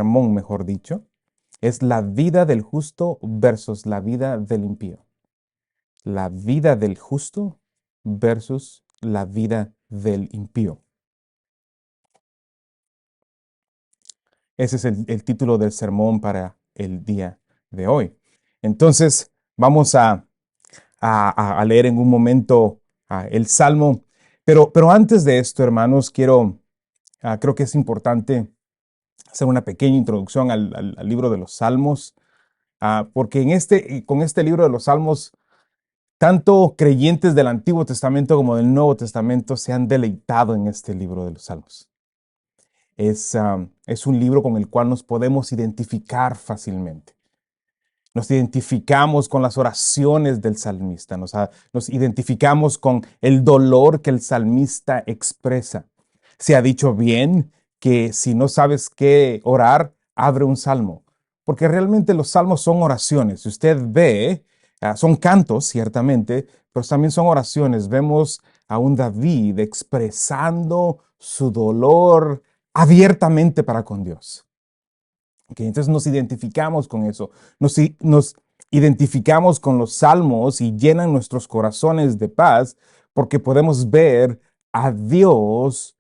sermón, mejor dicho, es la vida del justo versus la vida del impío. La vida del justo versus la vida del impío. Ese es el título del sermón para el día de hoy. Entonces, vamos a leer en un momento el Salmo. Pero antes de esto, hermanos, creo que es importante hacer una pequeña introducción al libro de los Salmos, porque con este libro de los Salmos, tanto creyentes del Antiguo Testamento como del Nuevo Testamento se han deleitado en este libro de los Salmos. Es un libro con el cual nos podemos identificar fácilmente. Nos identificamos con las oraciones del salmista, nos identificamos con el dolor que el salmista expresa. Se ha dicho bien que si no sabes qué orar, abre un salmo, porque realmente los salmos son oraciones. Si usted ve, son cantos, ciertamente, pero también son oraciones. Vemos a un David expresando su dolor abiertamente para con Dios. Okay, entonces nos identificamos con eso, nos identificamos con los salmos y llenan nuestros corazones de paz porque podemos ver a Dios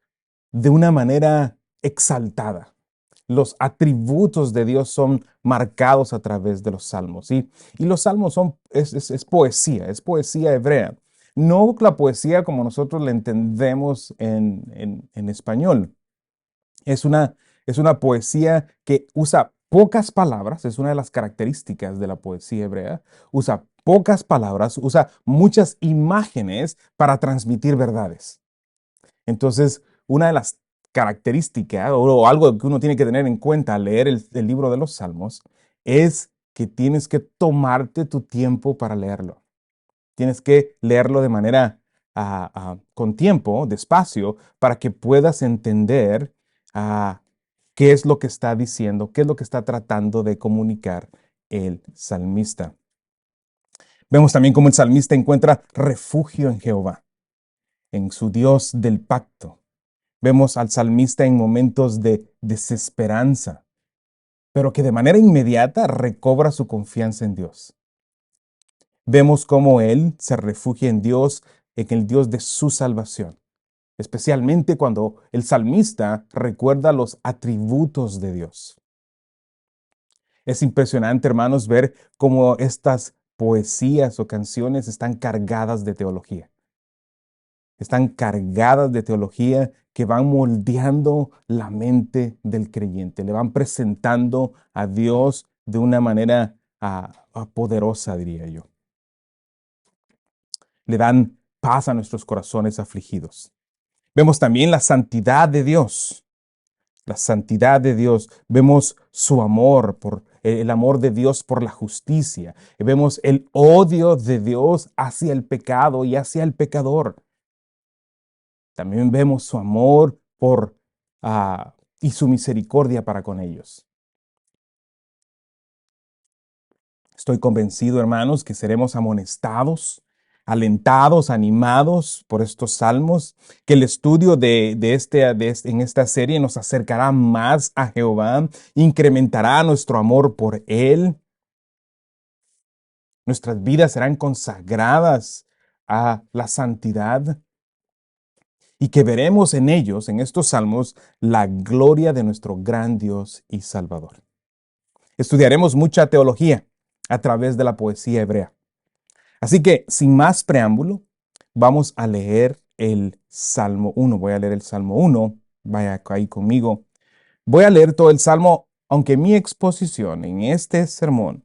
de una manera exaltada. Los atributos de Dios son marcados a través de los salmos, ¿sí? Y los salmos es poesía hebrea. No la poesía como nosotros la entendemos en español. Es una, es una poesía que usa pocas palabras, es una de las características de la poesía hebrea. Usa pocas palabras, usa muchas imágenes para transmitir verdades. Entonces, una de las características o algo que uno tiene que tener en cuenta al leer el libro de los Salmos es que tienes que tomarte tu tiempo para leerlo. Tienes que leerlo de manera con tiempo, despacio, para que puedas entender ah, qué es lo que está diciendo, qué es lo que está tratando de comunicar el salmista. Vemos también cómo el salmista encuentra refugio en Jehová, en su Dios del pacto. Vemos al salmista en momentos de desesperanza, pero que de manera inmediata recobra su confianza en Dios. Vemos cómo él se refugia en Dios, en el Dios de su salvación, especialmente cuando el salmista recuerda los atributos de Dios. Es impresionante, hermanos, ver cómo estas poesías o canciones están cargadas de teología. Están cargadas de teología que van moldeando la mente del creyente, le van presentando a Dios de una manera poderosa, diría yo. Le dan paz a nuestros corazones afligidos. Vemos también la santidad de Dios. La santidad de Dios. Vemos su amor, el amor de Dios por la justicia. Vemos el odio de Dios hacia el pecado y hacia el pecador. También vemos su amor y su misericordia para con ellos. Estoy convencido, hermanos, que seremos amonestados, alentados, animados por estos salmos, que el estudio en esta serie nos acercará más a Jehová, incrementará nuestro amor por Él. Nuestras vidas serán consagradas a la santidad y que veremos en ellos, en estos salmos, la gloria de nuestro gran Dios y Salvador. Estudiaremos mucha teología a través de la poesía hebrea. Así que, sin más preámbulo, vamos a leer el Salmo 1. Voy a leer el Salmo 1. Vaya ahí conmigo. Voy a leer todo el Salmo, aunque mi exposición en este sermón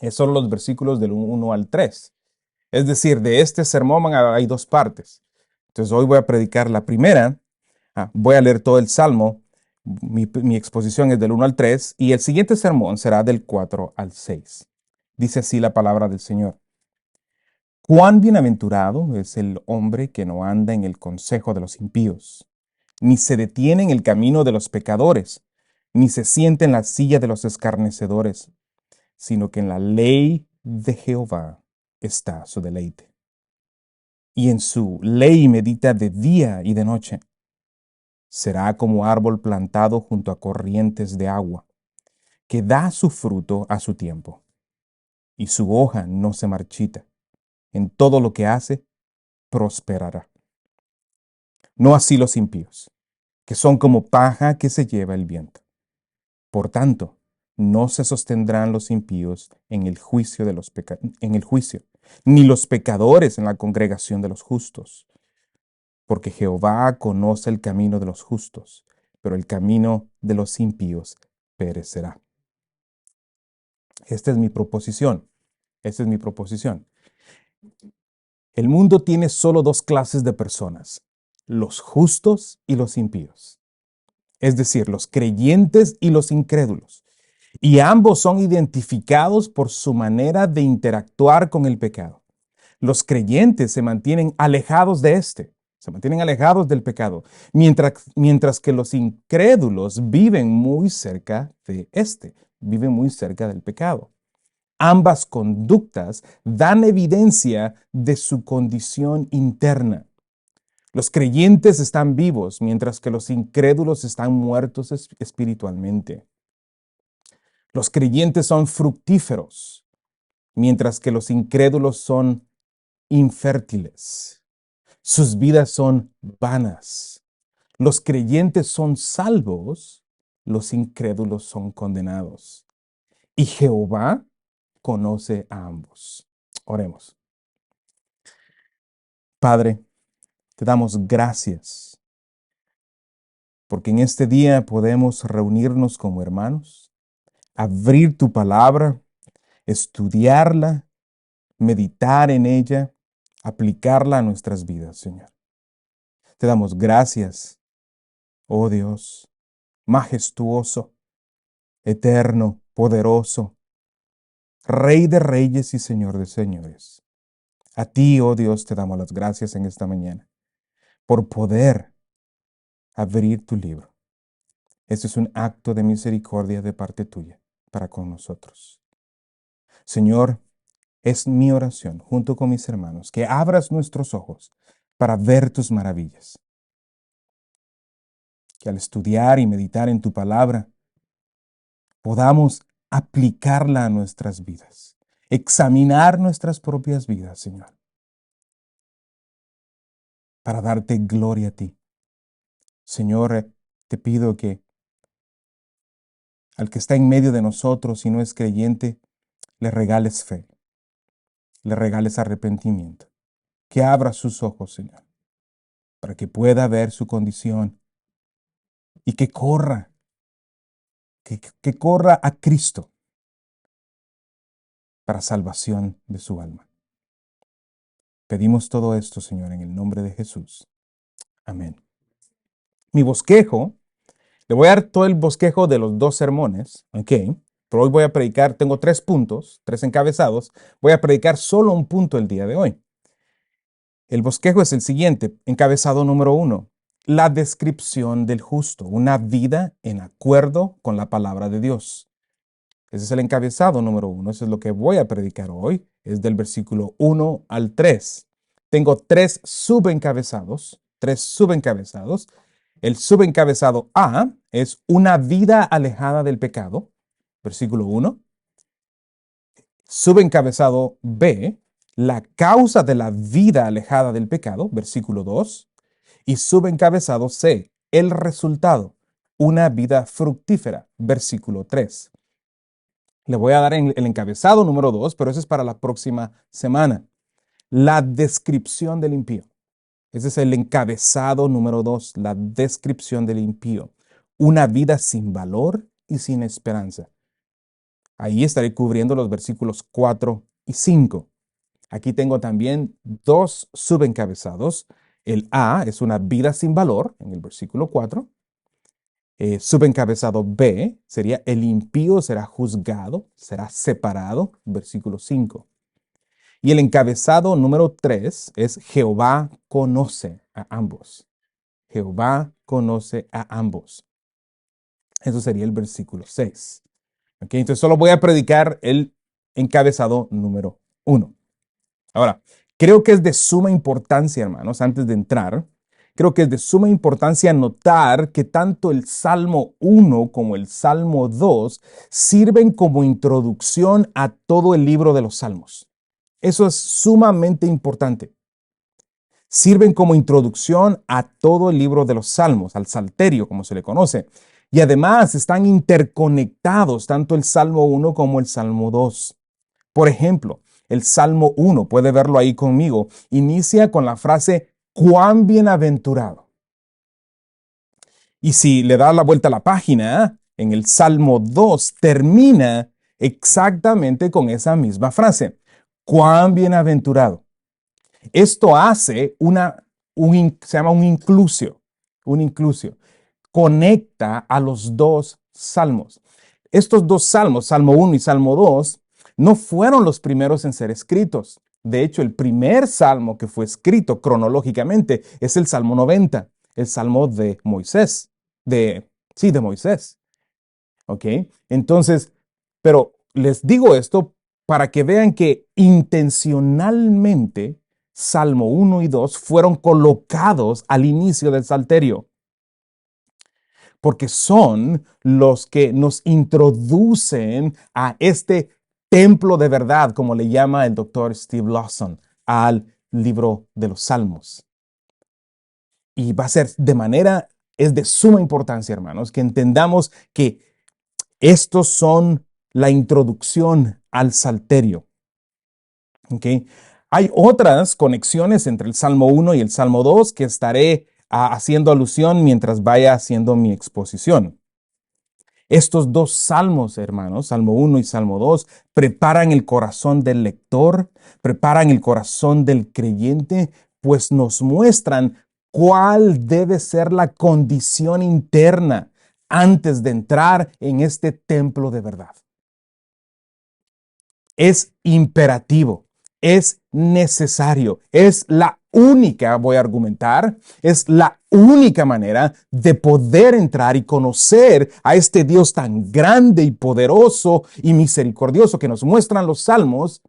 es solo los versículos del 1 al 3. Es decir, de este sermón hay dos partes. Entonces, hoy voy a predicar la primera. Voy a leer todo el Salmo. Mi exposición es del 1 al 3 y el siguiente sermón será del 4 al 6. Dice así la palabra del Señor. Cuán bienaventurado es el hombre que no anda en el consejo de los impíos, ni se detiene en el camino de los pecadores, ni se siente en la silla de los escarnecedores, sino que en la ley de Jehová está su deleite. Y en su ley medita de día y de noche. Será como árbol plantado junto a corrientes de agua, que da su fruto a su tiempo, y su hoja no se marchita. En todo lo que hace, prosperará. No así los impíos, que son como paja que se lleva el viento. Por tanto, no se sostendrán los impíos en el juicio en el juicio, ni los pecadores en la congregación de los justos, porque Jehová conoce el camino de los justos, pero el camino de los impíos perecerá. Esta es mi proposición. Esta es mi proposición. El mundo tiene solo dos clases de personas, los justos y los impíos, es decir, los creyentes y los incrédulos. Y ambos son identificados por su manera de interactuar con el pecado. Los creyentes se mantienen alejados de se mantienen alejados del pecado, mientras que los incrédulos viven muy cerca de viven muy cerca del pecado. Ambas conductas dan evidencia de su condición interna. Los creyentes están vivos, mientras que los incrédulos están muertos espiritualmente. Los creyentes son fructíferos, mientras que los incrédulos son infértiles. Sus vidas son vanas. Los creyentes son salvos, los incrédulos son condenados. Y Jehová conoce a ambos. Oremos. Padre, te damos gracias porque en este día podemos reunirnos como hermanos, abrir tu palabra, estudiarla, meditar en ella, aplicarla a nuestras vidas, Señor. Te damos gracias, oh Dios, majestuoso, eterno, poderoso, Rey de reyes y Señor de señores. A ti, oh Dios, te damos las gracias en esta mañana por poder abrir tu libro. Este es un acto de misericordia de parte tuya para con nosotros. Señor, es mi oración junto con mis hermanos que abras nuestros ojos para ver tus maravillas. Que al estudiar y meditar en tu palabra podamos aplicarla a nuestras vidas, examinar nuestras propias vidas, Señor, para darte gloria a ti. Señor, te pido que al que está en medio de nosotros y no es creyente, le regales fe, le regales arrepentimiento, que abra sus ojos, Señor, para que pueda ver su condición y que corra, que corra a Cristo para salvación de su alma. Pedimos todo esto, Señor, en el nombre de Jesús. Amén. Mi bosquejo, le voy a dar todo el bosquejo de los dos sermones, ¿ok? Pero hoy voy a predicar, tengo 3 puntos, 3 encabezados. Voy a predicar solo un punto el día de hoy. El bosquejo es el siguiente, encabezado número 1. La descripción del justo, una vida en acuerdo con la palabra de Dios. Ese es el encabezado número 1. Eso es lo que voy a predicar hoy. Es del versículo 1 al 3. Tengo 3 subencabezados. 3 subencabezados. El subencabezado A es una vida alejada del pecado. Versículo 1. Subencabezado B, la causa de la vida alejada del pecado. Versículo 2. Y subencabezado C, el resultado, una vida fructífera. Versículo 3. Le voy a dar el encabezado número 2, pero eso es para la próxima semana. La descripción del impío. Ese es el encabezado número 2, la descripción del impío. Una vida sin valor y sin esperanza. Ahí estaré cubriendo los versículos 4 y 5. Aquí tengo también 2 subencabezados. El A es una vida sin valor, en el versículo 4. Subencabezado B sería el impío será juzgado, será separado, versículo 5. Y el encabezado número 3 es Jehová conoce a ambos. Jehová conoce a ambos. Eso sería el versículo 6. ¿Okay? Entonces solo voy a predicar el encabezado número 1. Ahora, creo que es de suma importancia, hermanos, antes de entrar, creo que es de suma importancia notar que tanto el Salmo 1 como el Salmo 2 sirven como introducción a todo el libro de los Salmos. Eso es sumamente importante. Sirven como introducción a todo el libro de los Salmos, al Salterio, como se le conoce. Y además están interconectados tanto el Salmo 1 como el Salmo 2. Por ejemplo, el Salmo 1, puede verlo ahí conmigo, inicia con la frase cuán bienaventurado. Y si le da la vuelta a la página, en el Salmo 2 termina exactamente con esa misma frase. Cuán bienaventurado. Esto hace se llama un inclusio. Un inclusio. Conecta a los dos salmos. Estos dos salmos, Salmo 1 y Salmo 2, no fueron los primeros en ser escritos. De hecho, el primer salmo que fue escrito cronológicamente es el Salmo 90, el salmo de Moisés. De Moisés. ¿Ok? Entonces, pero les digo esto para que vean que intencionalmente Salmo 1 y 2 fueron colocados al inicio del Salterio, porque son los que nos introducen a este templo de verdad, como le llama el doctor Steve Lawson, al libro de los Salmos. Y va a ser es de suma importancia, hermanos, que entendamos que estos son la introducción al Salterio. ¿Okay? Hay otras conexiones entre el Salmo 1 y el Salmo 2 que estaré haciendo alusión mientras vaya haciendo mi exposición. Estos dos salmos, hermanos, Salmo 1 y Salmo 2, preparan el corazón del lector, preparan el corazón del creyente, pues nos muestran cuál debe ser la condición interna antes de entrar en este templo de verdad. Es imperativo, es necesario, es la única, voy a argumentar, es la única manera de poder entrar y conocer a este Dios tan grande y poderoso y misericordioso que nos muestran los salmos.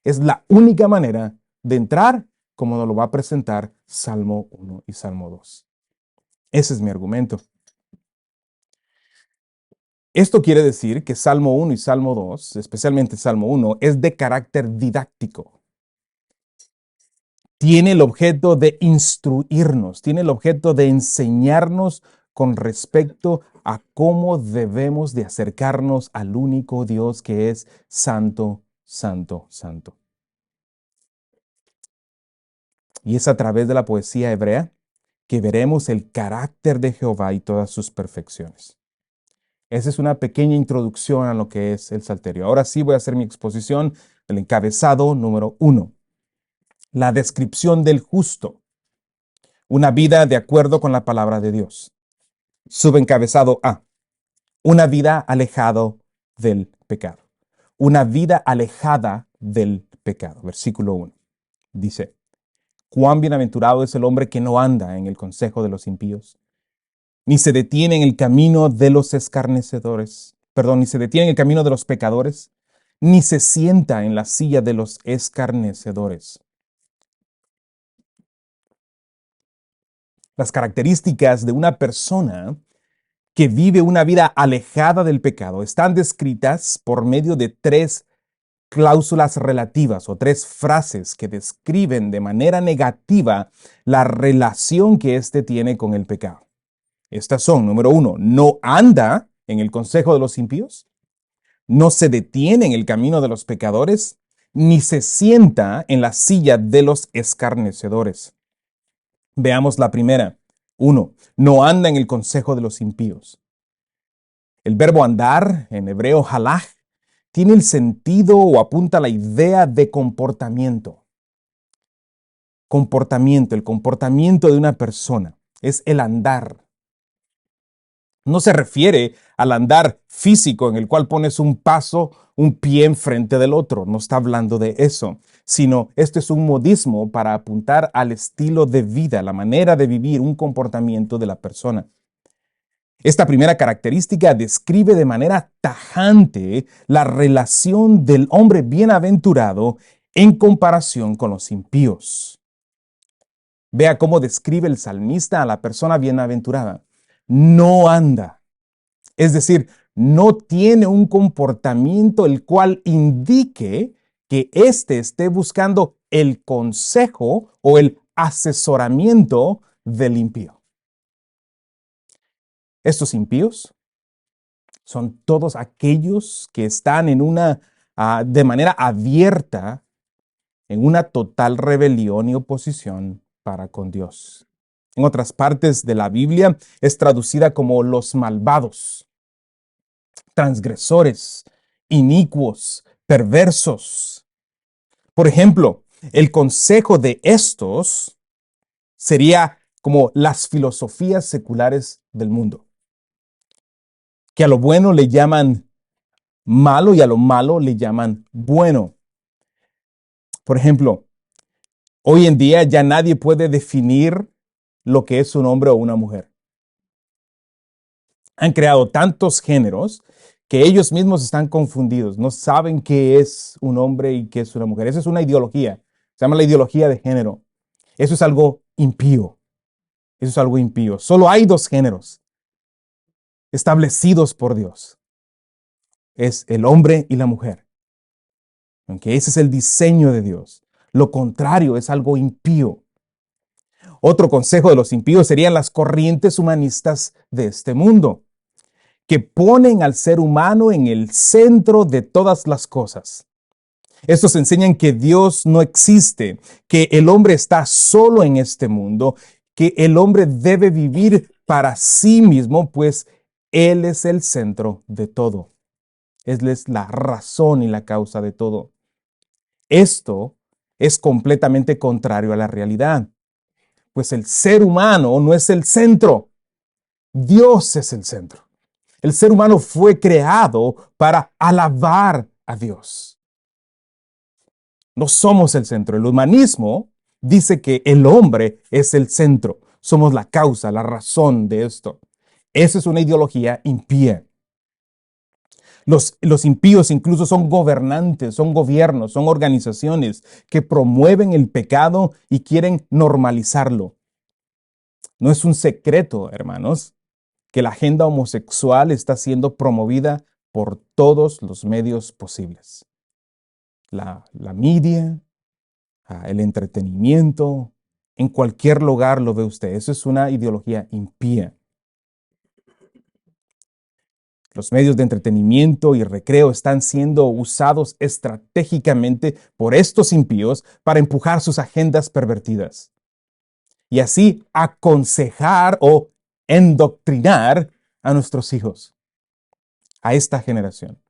Es la única manera de entrar como nos lo va a presentar Salmo 1 y Salmo 2. Ese es mi argumento. Esto quiere decir que Salmo 1 y Salmo 2, especialmente Salmo 1, es de carácter didáctico. Tiene el objeto de instruirnos, tiene el objeto de enseñarnos con respecto a cómo debemos de acercarnos al único Dios que es santo, santo, santo. Y es a través de la poesía hebrea que veremos el carácter de Jehová y todas sus perfecciones. Esa es una pequeña introducción a lo que es el Salterio. Ahora sí voy a hacer mi exposición del encabezado número 1. La descripción del justo. Una vida de acuerdo con la palabra de Dios. Subencabezado A. Una vida alejado del pecado. Una vida alejada del pecado. Versículo 1. Dice, cuán bienaventurado es el hombre que no anda en el consejo de los impíos, ni se detiene en el camino de los escarnecedores, ni se detiene en el camino de los pecadores, ni se sienta en la silla de los escarnecedores. Las características de una persona que vive una vida alejada del pecado están descritas por medio de 3 cláusulas relativas o 3 frases que describen de manera negativa la relación que éste tiene con el pecado. Estas son, número 1, no anda en el consejo de los impíos, no se detiene en el camino de los pecadores, ni se sienta en la silla de los escarnecedores. Veamos la primera. 1, no anda en el consejo de los impíos. El verbo andar, en hebreo halach, tiene el sentido o apunta a la idea de comportamiento. Comportamiento, el comportamiento de una persona, es el andar. No se refiere al andar físico en el cual pones un pie enfrente del otro. No está hablando de eso, sino este es un modismo para apuntar al estilo de vida, la manera de vivir, un comportamiento de la persona. Esta primera característica describe de manera tajante la relación del hombre bienaventurado en comparación con los impíos. Vea cómo describe el salmista a la persona bienaventurada. No anda. Es decir, no tiene un comportamiento el cual indique que éste esté buscando el consejo o el asesoramiento del impío. Estos impíos son todos aquellos que están de manera abierta en una total rebelión y oposición para con Dios. En otras partes de la Biblia es traducida como los malvados, transgresores, inicuos, perversos. Por ejemplo, el consejo de estos sería como las filosofías seculares del mundo, que a lo bueno le llaman malo y a lo malo le llaman bueno. Por ejemplo, hoy en día ya nadie puede definir lo que es un hombre o una mujer. Han creado tantos géneros que ellos mismos están confundidos, no saben qué es un hombre y qué es una mujer. Esa es una ideología, se llama la ideología de género. Eso es algo impío, eso es algo impío. Solo hay dos géneros establecidos por Dios. Es el hombre y la mujer. ¿Okay? Ese es el diseño de Dios. Lo contrario es algo impío. Otro consejo de los impíos serían las corrientes humanistas de este mundo, que ponen al ser humano en el centro de todas las cosas. Estos enseñan que Dios no existe, que el hombre está solo en este mundo, que el hombre debe vivir para sí mismo, pues Él es el centro de todo. Él es la razón y la causa de todo. Esto es completamente contrario a la realidad, pues el ser humano no es el centro, Dios es el centro. El ser humano fue creado para alabar a Dios. No somos el centro. El humanismo dice que el hombre es el centro. Somos la causa, la razón de esto. Esa es una ideología impía. Los impíos incluso son gobernantes, son gobiernos, son organizaciones que promueven el pecado y quieren normalizarlo. No es un secreto, hermanos, que la agenda homosexual está siendo promovida por todos los medios posibles. La media, el entretenimiento, en cualquier lugar lo ve usted. Eso es una ideología impía. Los medios de entretenimiento y recreo están siendo usados estratégicamente por estos impíos para empujar sus agendas pervertidas y así aconsejar o endoctrinar a nuestros hijos, a esta generación.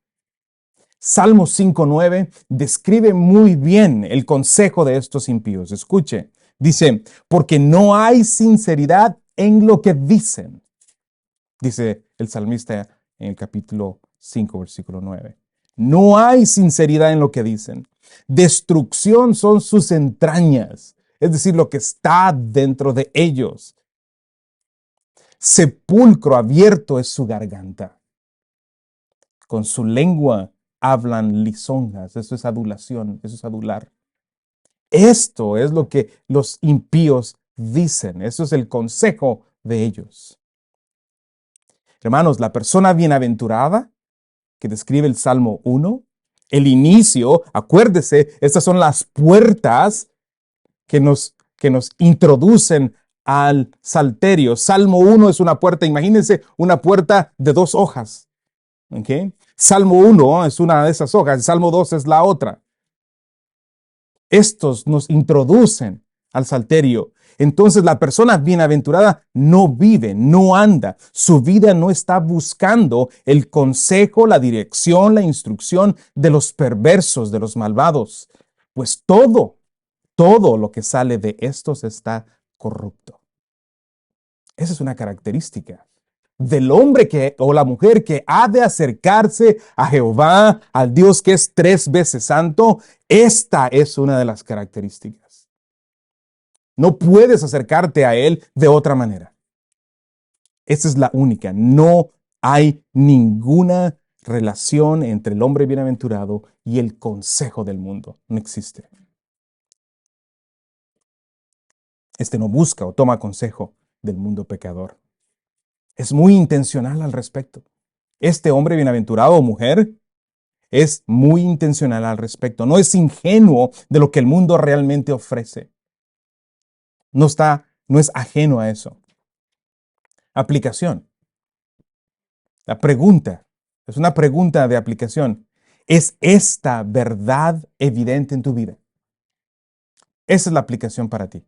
Salmo 5:9 describe muy bien el consejo de estos impíos. Escuche, dice, porque no hay sinceridad en lo que dicen, dice el salmista en el capítulo 5, versículo 9. No hay sinceridad en lo que dicen. Destrucción son sus entrañas, es decir, lo que está dentro de ellos. Sepulcro abierto es su garganta. Con su lengua hablan lisonjas. Eso es adulación, eso es adular. Esto es lo que los impíos dicen. Eso es el consejo de ellos. Hermanos, la persona bienaventurada que describe el Salmo 1, el inicio, acuérdese, estas son las puertas que nos introducen al salterio. Salmo 1 es una puerta, imagínense una puerta de 2 hojas. ¿Okay? Salmo 1 es una de esas hojas, Salmo 2 es la otra. Estos nos introducen al salterio. Entonces la persona bienaventurada no vive, no anda. Su vida no está buscando el consejo, la dirección, la instrucción de los perversos, de los malvados. Pues todo lo que sale de estos está corrupto. Esa es una característica del hombre o la mujer que ha de acercarse a Jehová, al Dios que es 3 veces santo. Esta es una de las características. No puedes acercarte a Él de otra manera. Esta es la única. No hay ninguna relación entre el hombre bienaventurado y el consejo del mundo. No existe. Este no busca o toma consejo del mundo pecador. Es muy intencional al respecto. Este hombre bienaventurado o mujer es muy intencional al respecto. No es ingenuo de lo que el mundo realmente ofrece. No es ajeno a eso. Aplicación. La pregunta, es una pregunta de aplicación. ¿Es esta verdad evidente en tu vida? Esa es la aplicación para ti.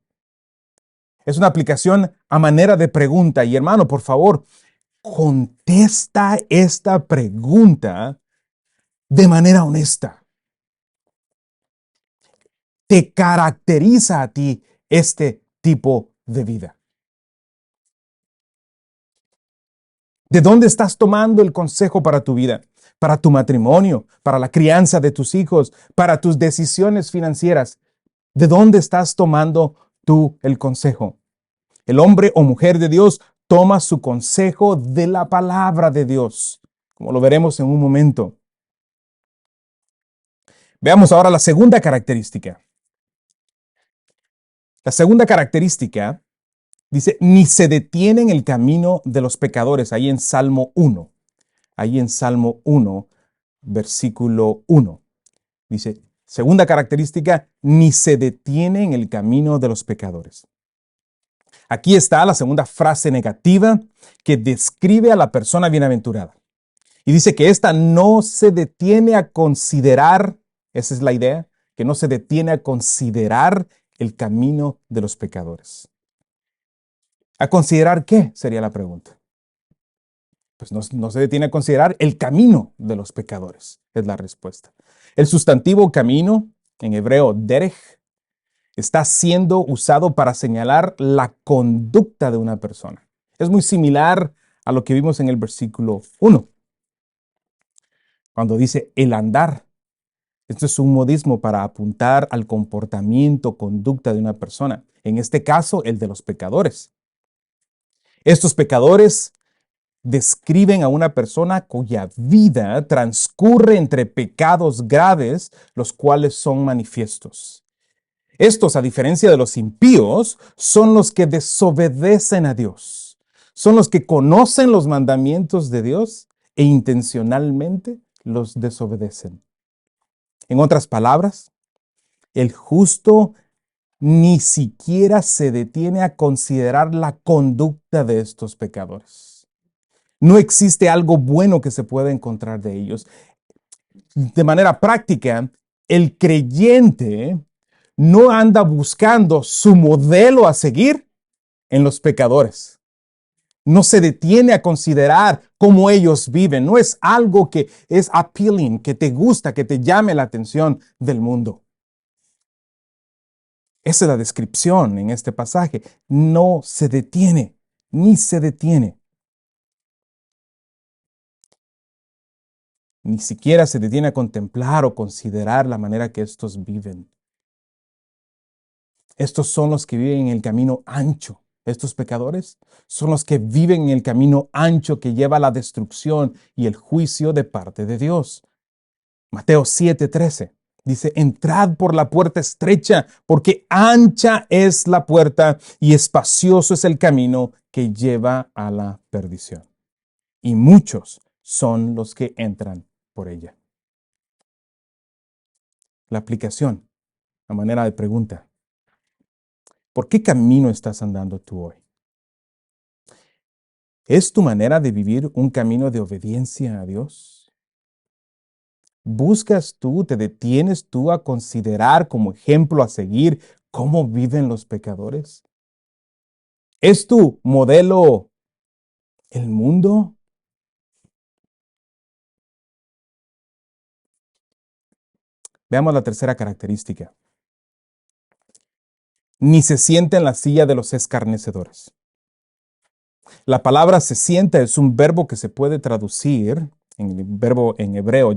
Es una aplicación a manera de pregunta. Y hermano, por favor, contesta esta pregunta de manera honesta. ¿Te caracteriza a ti este tipo de vida? ¿De dónde estás tomando el consejo para tu vida, para tu matrimonio, para la crianza de tus hijos, para tus decisiones financieras? ¿De dónde estás tomando tú el consejo? El hombre o mujer de Dios toma su consejo de la palabra de Dios, como lo veremos en un momento. Veamos ahora la segunda característica. La segunda característica dice, ni se detiene en el camino de los pecadores, ahí en Salmo 1. Ahí en Salmo 1, versículo 1. Dice, segunda característica, ni se detiene en el camino de los pecadores. Aquí está la segunda frase negativa que describe a la persona bienaventurada. Y dice que ésta no se detiene a considerar, esa es la idea, que no se detiene a considerar el camino de los pecadores. ¿A considerar qué? Sería la pregunta. Pues no se detiene a considerar el camino de los pecadores, es la respuesta. El sustantivo camino, en hebreo derech, está siendo usado para señalar la conducta de una persona. Es muy similar a lo que vimos en el versículo 1, cuando dice el andar. Esto es un modismo para apuntar al comportamiento, conducta de una persona. En este caso, el de los pecadores. Estos pecadores describen a una persona cuya vida transcurre entre pecados graves, los cuales son manifiestos. Estos, a diferencia de los impíos, son los que desobedecen a Dios. Son los que conocen los mandamientos de Dios e intencionalmente los desobedecen. En otras palabras, el justo ni siquiera se detiene a considerar la conducta de estos pecadores. No existe algo bueno que se pueda encontrar de ellos. De manera práctica, el creyente no anda buscando su modelo a seguir en los pecadores. No se detiene a considerar cómo ellos viven. No es algo que es appealing, que te gusta, que te llame la atención del mundo. Esa es la descripción en este pasaje. No se detiene, ni se detiene. Ni siquiera se detiene a contemplar o considerar la manera que estos viven. Estos son los que viven en el camino ancho. Estos pecadores son los que viven en el camino ancho que lleva a la destrucción y el juicio de parte de Dios. Mateo 7:13 dice, entrad por la puerta estrecha, porque ancha es la puerta y espacioso es el camino que lleva a la perdición. Y muchos son los que entran por ella. La aplicación, a manera de pregunta. ¿Por qué camino estás andando tú hoy? ¿Es tu manera de vivir un camino de obediencia a Dios? ¿Buscas tú, te detienes tú a considerar como ejemplo a seguir cómo viven los pecadores? ¿Es tu modelo el mundo? Veamos la tercera característica. Ni se sienta en la silla de los escarnecedores. La palabra se sienta es un verbo que se puede traducir, en el verbo en hebreo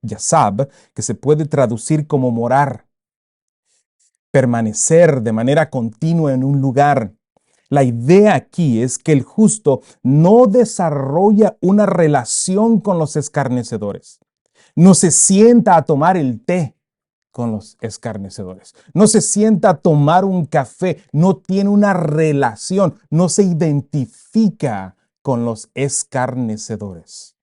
yasab, que se puede traducir como morar, permanecer de manera continua en un lugar. La idea aquí es que el justo no desarrolla una relación con los escarnecedores. No se sienta a tomar el té con los escarnecedores. No se sienta a tomar un café, no tiene una relación, no se identifica con los escarnecedores.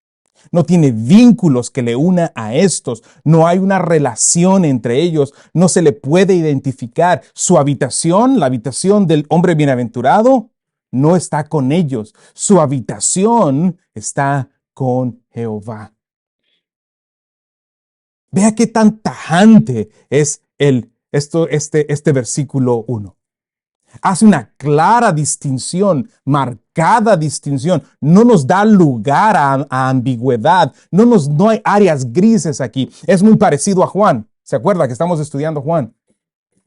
No tiene vínculos que le una a estos, no hay una relación entre ellos, no se le puede identificar. Su habitación, la habitación del hombre bienaventurado, no está con ellos. Su habitación está con Jehová. Vea qué tan tajante es este versículo 1. Hace una clara distinción, marcada distinción. No nos da lugar a ambigüedad. No hay áreas grises aquí. Es muy parecido a Juan. ¿Se acuerda que estamos estudiando Juan?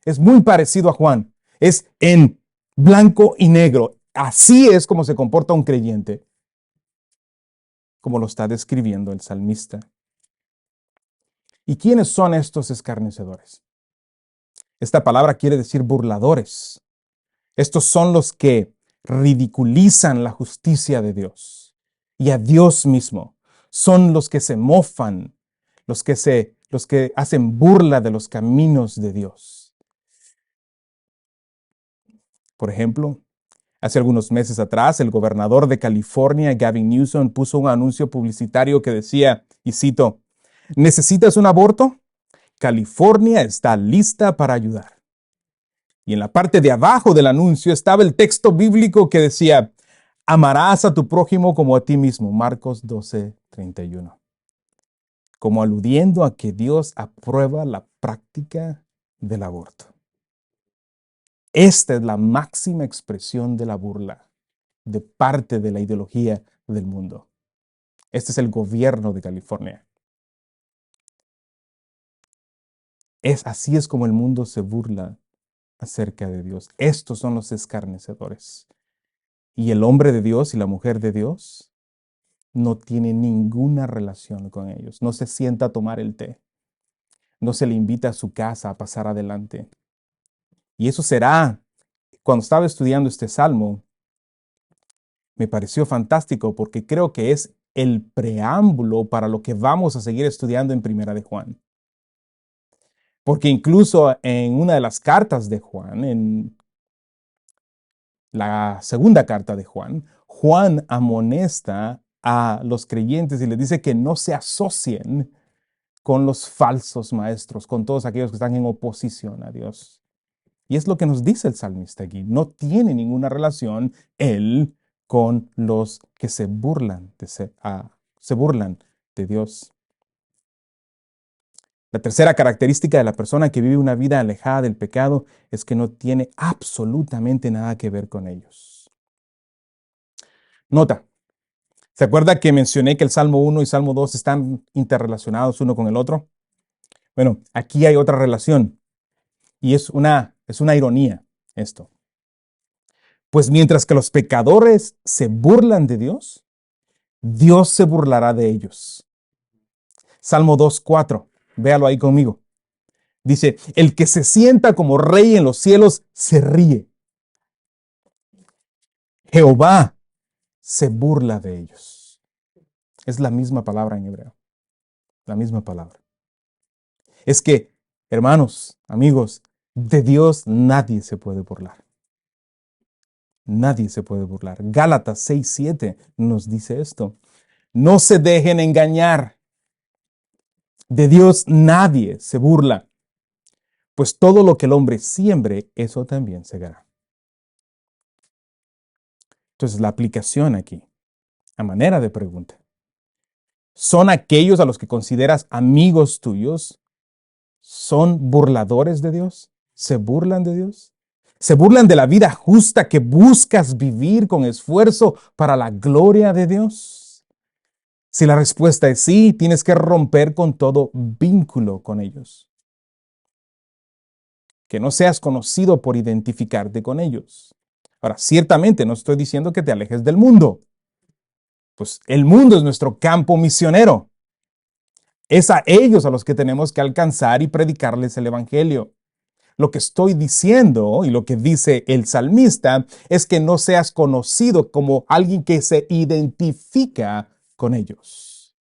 Es muy parecido a Juan. Es en blanco y negro. Así es como se comporta un creyente, como lo está describiendo el salmista. ¿Y quiénes son estos escarnecedores? Esta palabra quiere decir burladores. Estos son los que ridiculizan la justicia de Dios y a Dios mismo. Son los que se mofan, los que hacen burla de los caminos de Dios. Por ejemplo, hace algunos meses atrás, el gobernador de California, Gavin Newsom, puso un anuncio publicitario que decía, y cito, ¿necesitas un aborto? California está lista para ayudar. Y en la parte de abajo del anuncio estaba el texto bíblico que decía, amarás a tu prójimo como a ti mismo, Marcos 12:31. Como aludiendo a que Dios aprueba la práctica del aborto. Esta es la máxima expresión de la burla de parte de la ideología del mundo. Este es el gobierno de California. Así es como el mundo se burla acerca de Dios. Estos son los escarnecedores. Y el hombre de Dios y la mujer de Dios no tiene ninguna relación con ellos. No se sienta a tomar el té. No se le invita a su casa a pasar adelante. Y eso será, cuando estaba estudiando este salmo, me pareció fantástico porque creo que es el preámbulo para lo que vamos a seguir estudiando en Primera de Juan. Porque incluso en una de las cartas de Juan, en la segunda carta de Juan, Juan amonesta a los creyentes y les dice que no se asocien con los falsos maestros, con todos aquellos que están en oposición a Dios. Y es lo que nos dice el salmista aquí. No tiene ninguna relación él con los que se burlan de Dios. La tercera característica de la persona que vive una vida alejada del pecado es que no tiene absolutamente nada que ver con ellos. Nota, ¿se acuerda que mencioné que el Salmo 1 y Salmo 2 están interrelacionados uno con el otro? Bueno, aquí hay otra relación y es una ironía esto. Pues mientras que los pecadores se burlan de Dios, Dios se burlará de ellos. Salmo 2:4, véalo ahí conmigo. Dice, el que se sienta como rey en los cielos se ríe. Jehová se burla de ellos. Es la misma palabra en hebreo. La misma palabra. Es que, hermanos, amigos, de Dios nadie se puede burlar. Nadie se puede burlar. Gálatas 6:7 nos dice esto. No se dejen engañar. De Dios nadie se burla. Pues todo lo que el hombre siembre, eso también segará. Entonces, la aplicación aquí, a manera de pregunta, ¿son aquellos a los que consideras amigos tuyos, son burladores de Dios? ¿Se burlan de Dios? ¿Se burlan de la vida justa que buscas vivir con esfuerzo para la gloria de Dios? Si la respuesta es sí, tienes que romper con todo vínculo con ellos. Que no seas conocido por identificarte con ellos. Ahora, ciertamente no estoy diciendo que te alejes del mundo. Pues el mundo es nuestro campo misionero. Es a ellos a los que tenemos que alcanzar y predicarles el evangelio. Lo que estoy diciendo y lo que dice el salmista es que no seas conocido como alguien que se identifica con ellos.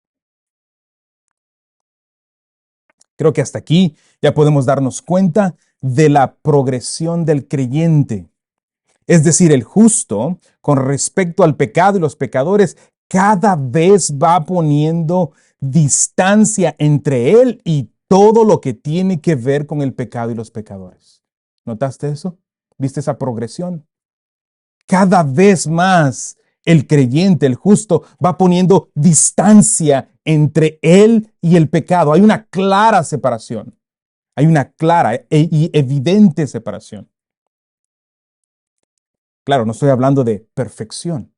Creo que hasta aquí ya podemos darnos cuenta de la progresión del creyente. Es decir, el justo, con respecto al pecado y los pecadores, cada vez va poniendo distancia entre él y todo lo que tiene que ver con el pecado y los pecadores. ¿Notaste eso? ¿Viste esa progresión? Cada vez más el creyente, el justo, va poniendo distancia entre él y el pecado. Hay una clara separación. Hay una clara y evidente separación. Claro, no estoy hablando de perfección,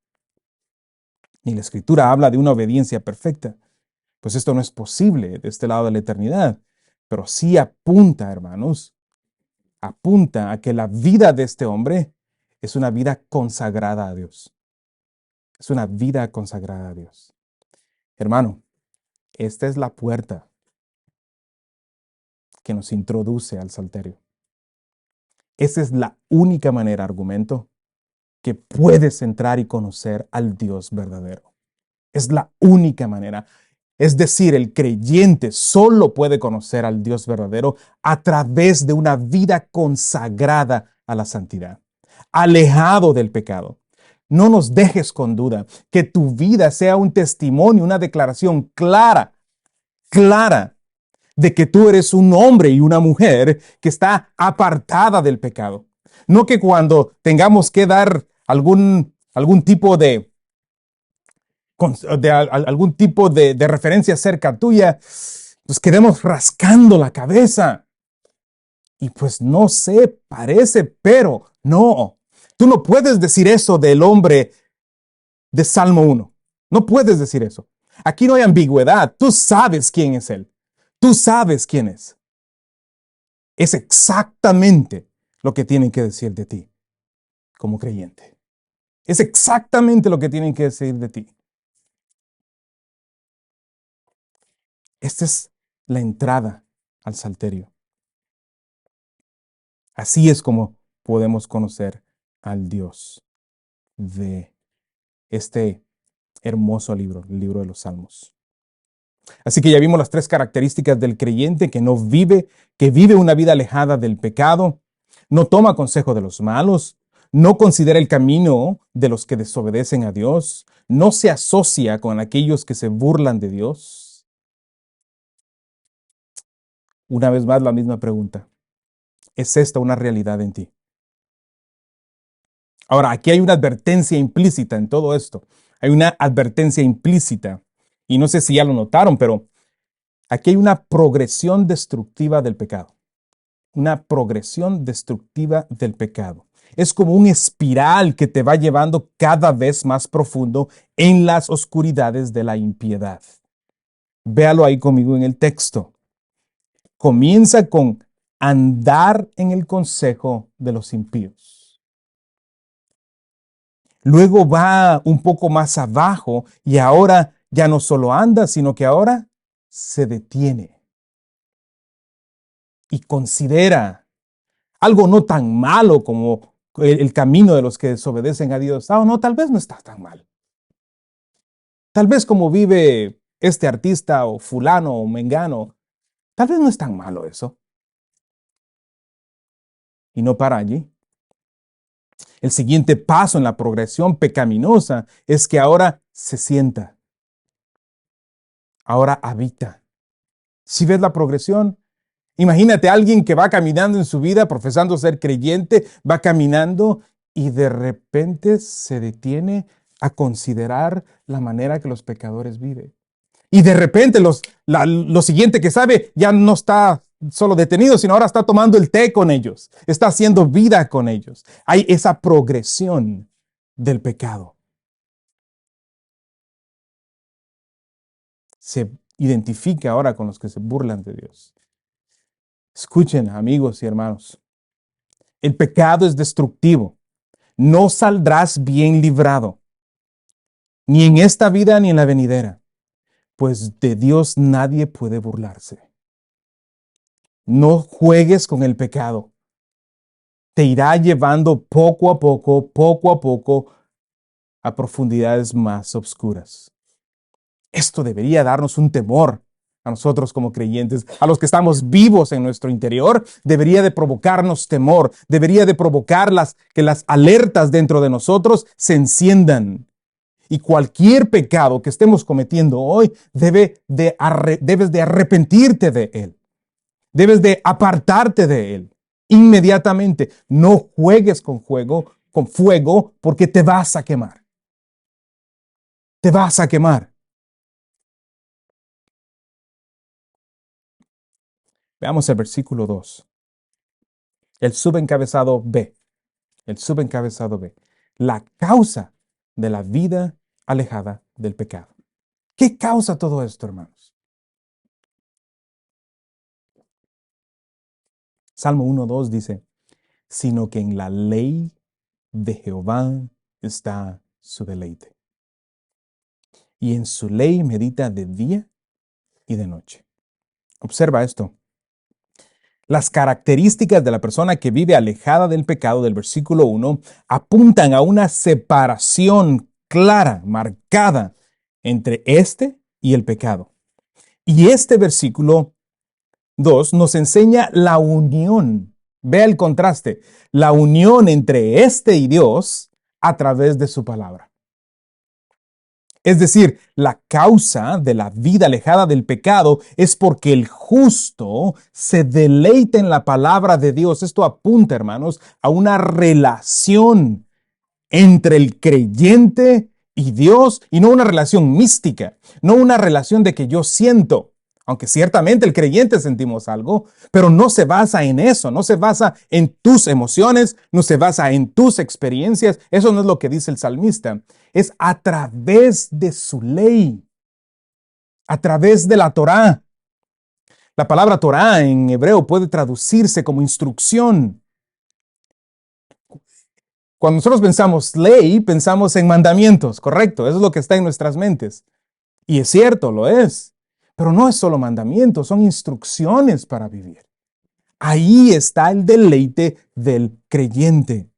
ni la Escritura habla de una obediencia perfecta, pues esto no es posible de este lado de la eternidad, pero sí apunta, hermanos, apunta a que la vida de este hombre es una vida consagrada a Dios. Es una vida consagrada a Dios. Hermano, esta es la puerta que nos introduce al salterio. Esa es la única manera, argumento, que puedes entrar y conocer al Dios verdadero. Es la única manera. Es decir, el creyente solo puede conocer al Dios verdadero a través de una vida consagrada a la santidad, alejado del pecado. No nos dejes con duda que tu vida sea un testimonio, una declaración clara, clara, de que tú eres un hombre y una mujer que está apartada del pecado. No que cuando tengamos que dar algún tipo de algún tipo de referencia cerca tuya, nos quedemos rascando la cabeza. Y pues no sé, parece, pero no. Tú no puedes decir eso del hombre de Salmo 1. No puedes decir eso. Aquí no hay ambigüedad. Tú sabes quién es él. Tú sabes quién es. Es exactamente lo que tienen que decir de ti como creyente. Es exactamente lo que tienen que decir de ti. Esta es la entrada al salterio. Así es como podemos conocer al Dios de este hermoso libro, el libro de los Salmos. Así que ya vimos las tres características del creyente que vive una vida alejada del pecado, no toma consejo de los malos, no considera el camino de los que desobedecen a Dios, no se asocia con aquellos que se burlan de Dios. Una vez más la misma pregunta. ¿Es esta una realidad en ti? Ahora, aquí hay una advertencia implícita en todo esto. Hay una advertencia implícita. Y no sé si ya lo notaron, pero aquí hay una progresión destructiva del pecado. Una progresión destructiva del pecado. Es como un espiral que te va llevando cada vez más profundo en las oscuridades de la impiedad. Véalo ahí conmigo en el texto. Comienza con andar en el consejo de los impíos. Luego va un poco más abajo y ahora ya no solo anda, sino que ahora se detiene y considera algo no tan malo como el camino de los que desobedecen a Dios. Ah, no, tal vez no está tan mal. Tal vez como vive este artista o fulano o mengano, tal vez no es tan malo eso. Y no para allí. El siguiente paso en la progresión pecaminosa es que ahora se sienta, ahora habita. Si ves la progresión, imagínate a alguien que va caminando en su vida profesando ser creyente, va caminando y de repente se detiene a considerar la manera que los pecadores viven. Y de repente lo siguiente que sabe ya no está solo detenido, sino ahora está tomando el té con ellos, está haciendo vida con ellos. Hay esa progresión del pecado. Se identifica ahora con los que se burlan de Dios. Escuchen, amigos y hermanos, el pecado es destructivo. No saldrás bien librado, ni en esta vida ni en la venidera, pues de Dios nadie puede burlarse. No juegues con el pecado. Te irá llevando poco a poco, a profundidades más oscuras. Esto debería darnos un temor, a nosotros como creyentes, a los que estamos vivos en nuestro interior, debería de provocarnos temor, debería de provocar que las alertas dentro de nosotros se enciendan. Y cualquier pecado que estemos cometiendo hoy, debes de arrepentirte de él. Debes de apartarte de él inmediatamente. No juegues con fuego, porque te vas a quemar. Te vas a quemar. Veamos el versículo 2. El subencabezado B. El subencabezado B. La causa de la vida alejada del pecado. ¿Qué causa todo esto, hermanos? Salmo 1:2 dice, sino que en la ley de Jehová está su deleite, y en su ley medita de día y de noche. Observa esto. Las características de la persona que vive alejada del pecado del versículo 1 apuntan a una separación clara, marcada, entre este y el pecado. Y este versículo 2 nos enseña la unión. Vea el contraste, la unión entre este y Dios a través de su palabra. Es decir, la causa de la vida alejada del pecado es porque el justo se deleita en la palabra de Dios. Esto apunta, hermanos, a una relación entre el creyente y Dios, y no una relación mística, no una relación de que yo siento, aunque ciertamente el creyente sentimos algo, pero no se basa en eso, no se basa en tus emociones, no se basa en tus experiencias. Eso no es lo que dice el salmista. Es a través de su ley, a través de la Torá. La palabra Torá en hebreo puede traducirse como instrucción. Cuando nosotros pensamos ley, pensamos en mandamientos, correcto, eso es lo que está en nuestras mentes. Y es cierto, lo es. Pero no es solo mandamientos, son instrucciones para vivir. Ahí está el deleite del creyente.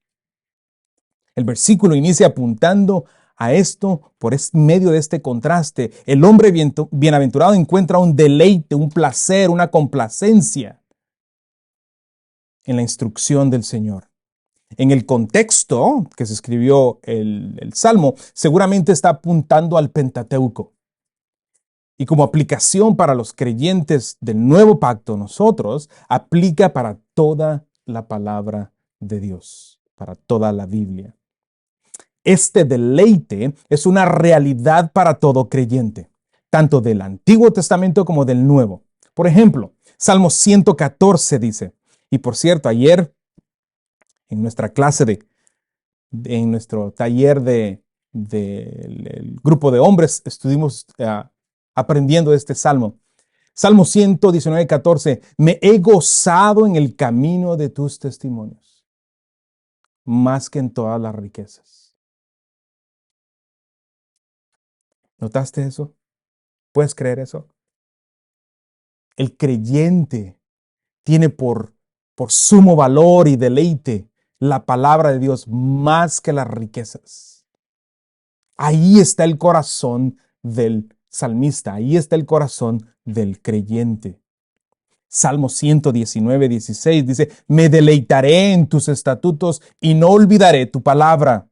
El versículo inicia apuntando a esto por medio de este contraste. El hombre bienaventurado encuentra un deleite, un placer, una complacencia en la instrucción del Señor. En el contexto que se escribió el Salmo, seguramente está apuntando al Pentateuco. Y como aplicación para los creyentes del nuevo pacto, nosotros, aplica para toda la palabra de Dios, para toda la Biblia. Este deleite es una realidad para todo creyente, tanto del Antiguo Testamento como del Nuevo. Por ejemplo, Salmo 114 dice, y por cierto, ayer en nuestra clase en nuestro taller del grupo de hombres, estuvimos aprendiendo este salmo. Salmo 119:14, me he gozado en el camino de tus testimonios, más que en todas las riquezas. ¿Notaste eso? ¿Puedes creer eso? El creyente tiene por sumo valor y deleite la palabra de Dios más que las riquezas. Ahí está el corazón del salmista, ahí está el corazón del creyente. Salmo 119:16 dice, me deleitaré en tus estatutos y no olvidaré tu palabra.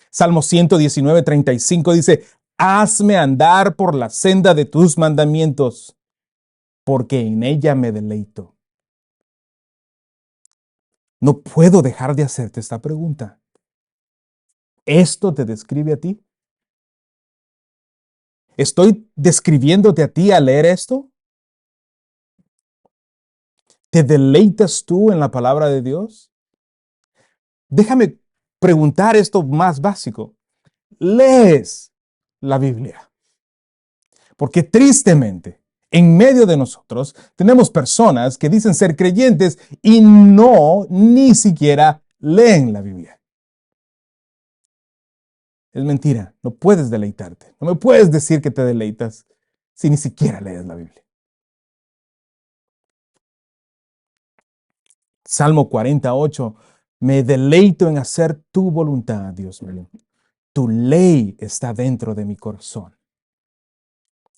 Salmo 119:35 dice, hazme andar por la senda de tus mandamientos, porque en ella me deleito. No puedo dejar de hacerte esta pregunta. ¿Esto te describe a ti? ¿Estoy describiéndote a ti al leer esto? ¿Te deleitas tú en la palabra de Dios? Déjame preguntar esto más básico. ¿Lees la Biblia? Porque tristemente, en medio de nosotros, tenemos personas que dicen ser creyentes y ni siquiera leen la Biblia. Es mentira, no puedes deleitarte. No me puedes decir que te deleitas si ni siquiera lees la Biblia. Salmo 48, me deleito en hacer tu voluntad, Dios mío. Tu ley está dentro de mi corazón.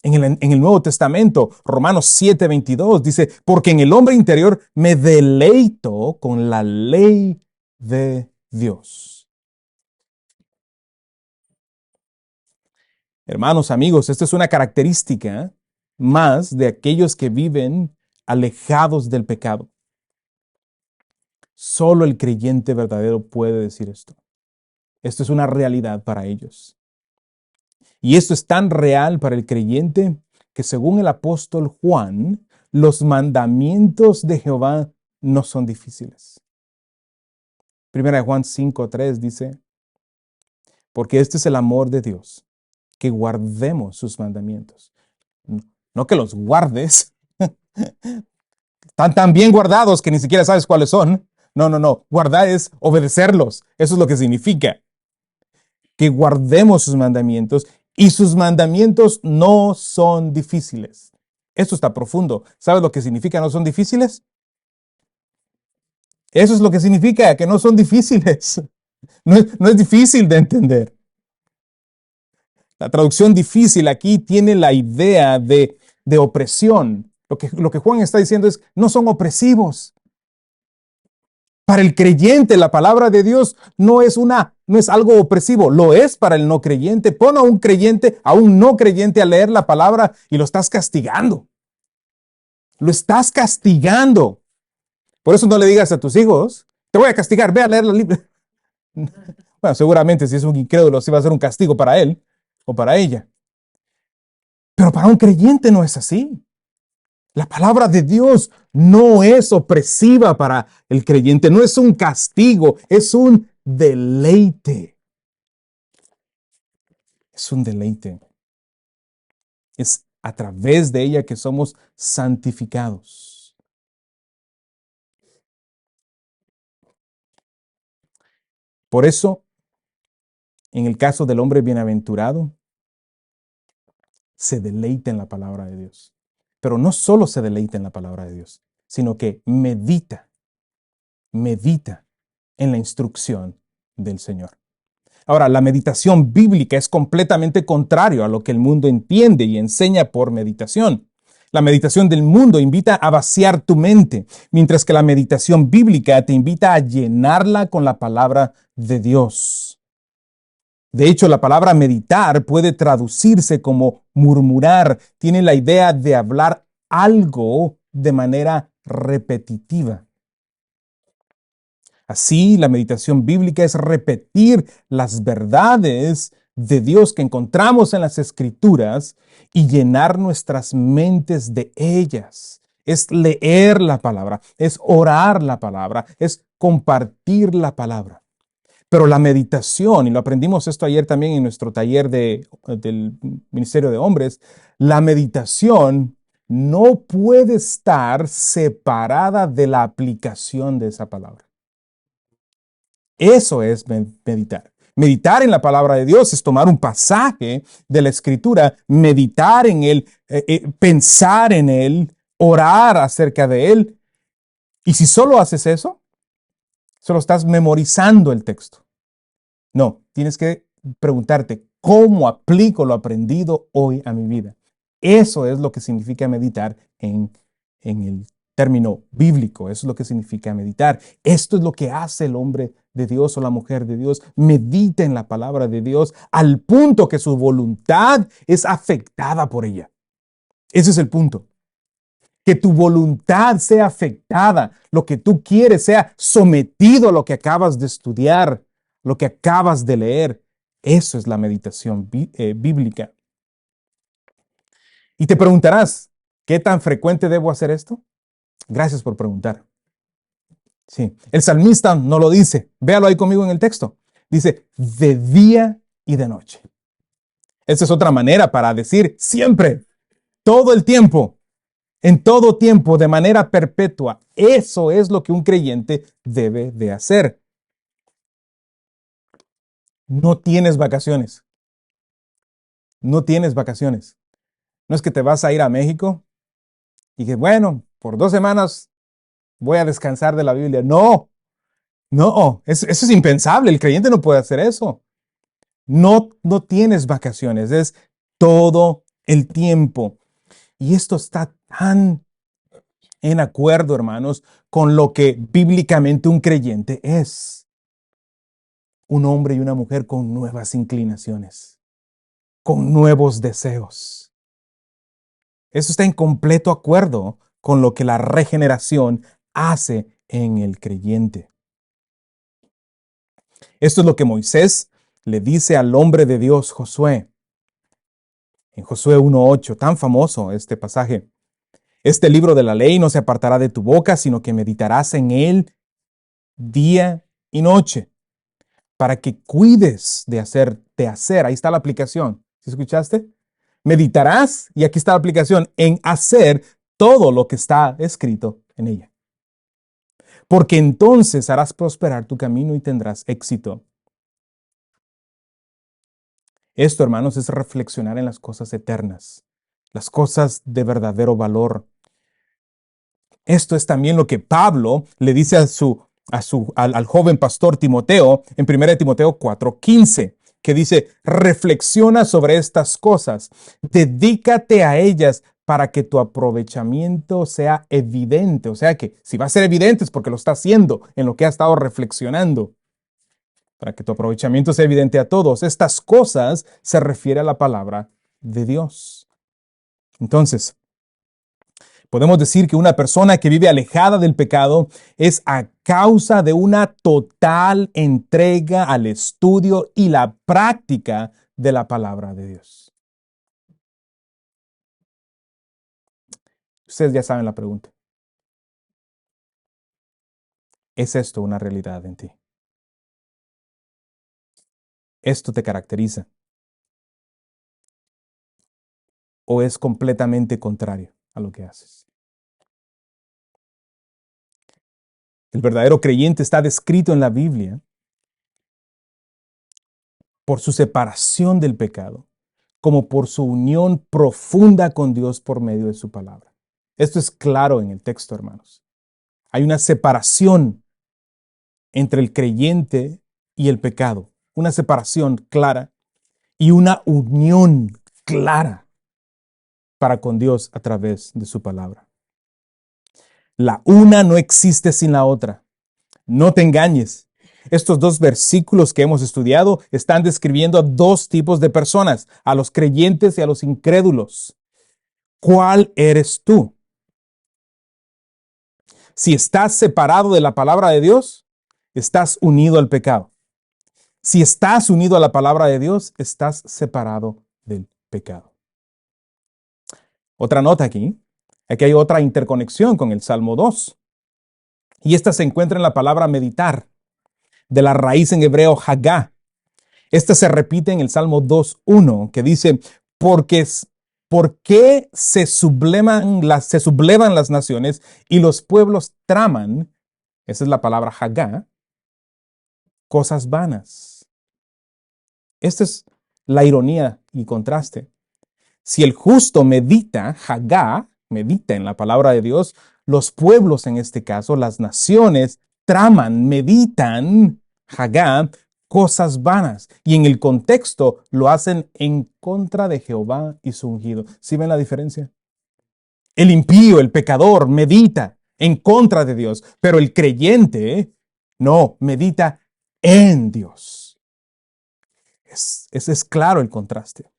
En el Nuevo Testamento, Romanos 7:22 dice, porque en el hombre interior me deleito con la ley de Dios. Hermanos, amigos, esta es una característica más de aquellos que viven alejados del pecado. Solo el creyente verdadero puede decir esto. Esto es una realidad para ellos. Y esto es tan real para el creyente que según el apóstol Juan, los mandamientos de Jehová no son difíciles. Primera de Juan 5:3 dice, porque este es el amor de Dios, que guardemos sus mandamientos. No que los guardes, están tan bien guardados que ni siquiera sabes cuáles son. No. Guardar es obedecerlos. Eso es lo que significa. Que guardemos sus mandamientos y sus mandamientos no son difíciles. Esto está profundo. ¿Sabes lo que significa no son difíciles? Eso es lo que significa que no son difíciles. No es difícil de entender. La traducción difícil aquí tiene la idea de opresión. Lo que Juan está diciendo es, no son opresivos. Para el creyente, la palabra de Dios no es algo opresivo, lo es para el no creyente. Pon a un no creyente a leer la palabra y lo estás castigando. Lo estás castigando. Por eso no le digas a tus hijos, te voy a castigar, ve a leer la Biblia. Bueno, seguramente si es un incrédulo, sí va a ser un castigo para él o para ella. Pero para un creyente no es así. La palabra de Dios no es opresiva para el creyente, no es un castigo, es un deleite. Es un deleite. Es a través de ella que somos santificados. Por eso, en el caso del hombre bienaventurado, se deleita en la palabra de Dios. Pero no solo se deleita en la palabra de Dios, sino que medita en la instrucción del Señor. Ahora, la meditación bíblica es completamente contrario a lo que el mundo entiende y enseña por meditación. La meditación del mundo invita a vaciar tu mente, mientras que la meditación bíblica te invita a llenarla con la palabra de Dios. De hecho, la palabra meditar puede traducirse como murmurar. Tiene la idea de hablar algo de manera repetitiva. Así, la meditación bíblica es repetir las verdades de Dios que encontramos en las Escrituras y llenar nuestras mentes de ellas. Es leer la palabra, es orar la palabra, es compartir la palabra. Pero la meditación, y lo aprendimos esto ayer también en nuestro taller del Ministerio de Hombres, la meditación no puede estar separada de la aplicación de esa palabra. Eso es meditar. Meditar en la palabra de Dios es tomar un pasaje de la Escritura, meditar en él, pensar en él, orar acerca de él. Y si solo haces eso, solo estás memorizando el texto. No, tienes que preguntarte, ¿cómo aplico lo aprendido hoy a mi vida? Eso es lo que significa meditar en el término bíblico. Eso es lo que significa meditar. Esto es lo que hace el hombre de Dios o la mujer de Dios. Medita en la palabra de Dios al punto que su voluntad es afectada por ella. Ese es el punto. Que tu voluntad sea afectada, lo que tú quieres sea sometido a lo que acabas de estudiar, lo que acabas de leer. Eso es la meditación bíblica. Y te preguntarás, ¿qué tan frecuente debo hacer esto? Gracias por preguntar. Sí, el salmista no lo dice. Véalo ahí conmigo en el texto. Dice, de día y de noche. Esa es otra manera para decir siempre, todo el tiempo, en todo tiempo, de manera perpetua. Eso es lo que un creyente debe de hacer. No tienes vacaciones. No tienes vacaciones. No es que te vas a ir a México y que, bueno, por 2 semanas voy a descansar de la Biblia. No, eso es impensable. El creyente no puede hacer eso. No tienes vacaciones. Es todo el tiempo. Y esto está tan en acuerdo, hermanos, con lo que bíblicamente un creyente es. Un hombre y una mujer con nuevas inclinaciones, con nuevos deseos. Eso está en completo acuerdo con lo que la regeneración hace en el creyente. Esto es lo que Moisés le dice al hombre de Dios, Josué. En Josué 1:8, tan famoso este pasaje. Este libro de la ley no se apartará de tu boca, sino que meditarás en él día y noche, para que cuides de hacer. Ahí está la aplicación. ¿Sí escuchaste? Meditarás, y aquí está la aplicación, en hacer todo lo que está escrito en ella. Porque entonces harás prosperar tu camino y tendrás éxito. Esto, hermanos, es reflexionar en las cosas eternas, las cosas de verdadero valor. Esto es también lo que Pablo le dice al joven pastor Timoteo en 1 Timoteo 4:15, que dice: reflexiona sobre estas cosas, dedícate a ellas para que tu aprovechamiento sea evidente. O sea que si va a ser evidente es porque lo está haciendo en lo que ha estado reflexionando. Para que tu aprovechamiento sea evidente a todos. Estas cosas se refiere a la palabra de Dios. Entonces, podemos decir que una persona que vive alejada del pecado es a causa de una total entrega al estudio y la práctica de la palabra de Dios. Ustedes ya saben la pregunta. ¿Es esto una realidad en ti? ¿Esto te caracteriza? ¿O es completamente contrario a lo que haces? El verdadero creyente está descrito en la Biblia por su separación del pecado, como por su unión profunda con Dios por medio de su palabra. Esto es claro en el texto, hermanos. Hay una separación entre el creyente y el pecado, una separación clara y una unión clara para con Dios a través de su palabra. La una no existe sin la otra. No te engañes. Estos dos versículos que hemos estudiado están describiendo a dos tipos de personas, a los creyentes y a los incrédulos. ¿Cuál eres tú? Si estás separado de la palabra de Dios, estás unido al pecado. Si estás unido a la palabra de Dios, estás separado del pecado. Otra nota aquí. Aquí hay otra interconexión con el Salmo 2. Y esta se encuentra en la palabra meditar, de la raíz en hebreo hagá. Esta se repite en el Salmo 2:1, que dice: porque ¿por qué se sublevan las naciones y los pueblos traman? Esa es la palabra hagá, cosas vanas. Esta es la ironía y contraste. Si el justo medita, hagá, medita en la palabra de Dios, los pueblos, en este caso, las naciones, traman, meditan, hagá, cosas vanas. Y en el contexto lo hacen en contra de Jehová y su ungido. ¿Sí ven la diferencia? El impío, el pecador, medita en contra de Dios, pero el creyente no, medita en Dios. Es claro el contraste.